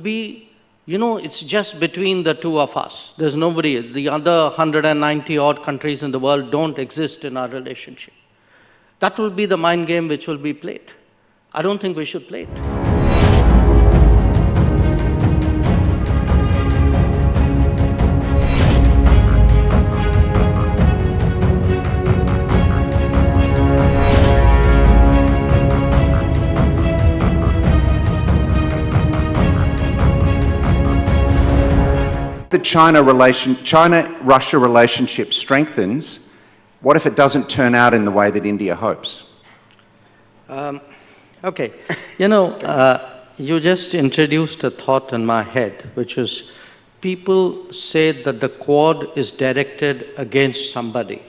be, it's just between the two of us. There's nobody, the other 190 odd countries in the world don't exist in our relationship. That will be the mind game which will be played. I don't think we should play it. The China-Russia relationship strengthens, what if it doesn't turn out in the way that India hopes? Okay. You just introduced a thought in my head, which is people say that the Quad is directed against somebody.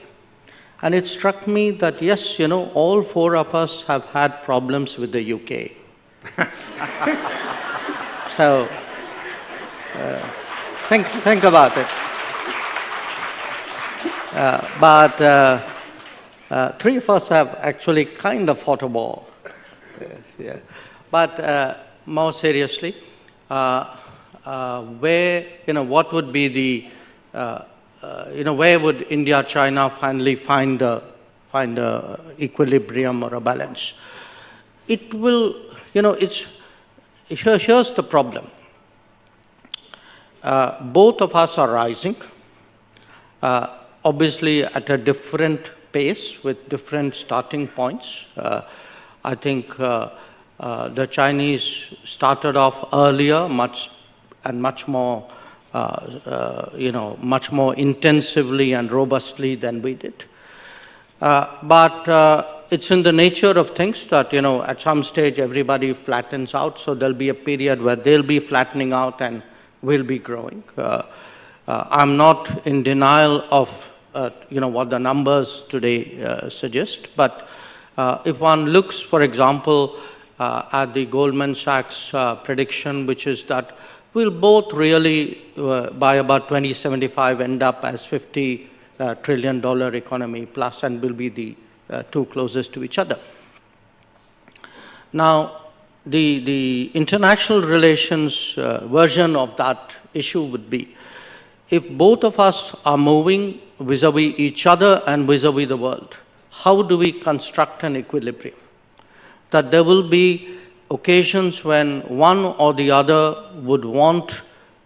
And it struck me that, yes, all four of us have had problems with the UK. So, think about it. But three of us have actually kind of fought a war. Yeah. But more seriously, what would be the, where would India, China finally find a equilibrium or a balance? It will, here's the problem. Both of us are rising, obviously at a different pace with different starting points. I think the Chinese started off earlier, much more, much more intensively and robustly than we did. But it's in the nature of things that, at some stage everybody flattens out, so there'll be a period where they'll be flattening out and we'll be growing. I'm not in denial of, what the numbers today suggest, but if one looks, for example, at the Goldman Sachs prediction, which is that we'll both really, by about 2075, end up as $50 trillion economy plus, and will be the two closest to each other. Now, the international relations version of that issue would be, if both of us are moving vis-a-vis each other and vis-a-vis the world, how do we construct an equilibrium? That there will be occasions when one or the other would want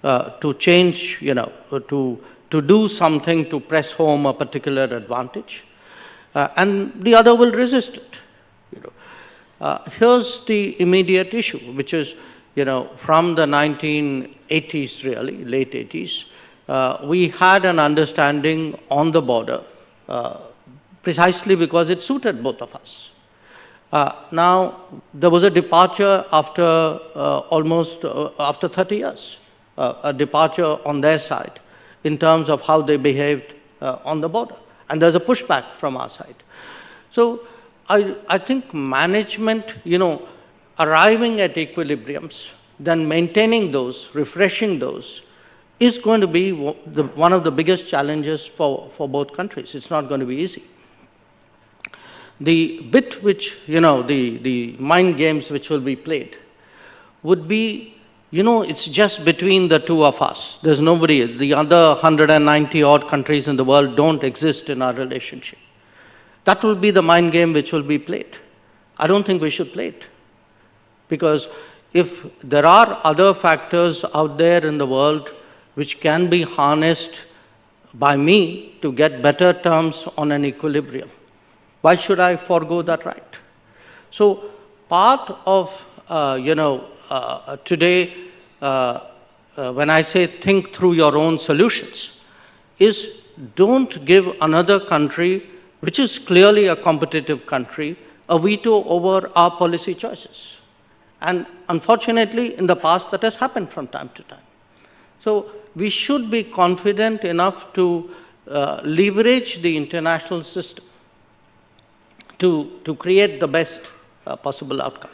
to change, to do something to press home a particular advantage, and the other will resist it. Here's the immediate issue, which is, from the 1980s, really, late 80s, we had an understanding on the border, precisely because it suited both of us. Now, there was a departure after after 30 years, a departure on their side in terms of how they behaved on the border. And there's a pushback from our side. So, I think management, arriving at equilibriums, then maintaining those, refreshing those, is going to be one of the biggest challenges for both countries. It's not going to be easy. The bit which, the mind games which will be played would be, it's just between the two of us. There's nobody, the other 190 odd countries in the world don't exist in our relationship. That will be the mind game which will be played. I don't think we should play it. Because if there are other factors out there in the world which can be harnessed by me to get better terms on an equilibrium, why should I forego that right? So part of, today, when I say think through your own solutions, is don't give another country, which is clearly a competitive country, a veto over our policy choices. And unfortunately, in the past, that has happened from time to time. So we should be confident enough to leverage the international system to create the best possible outcome.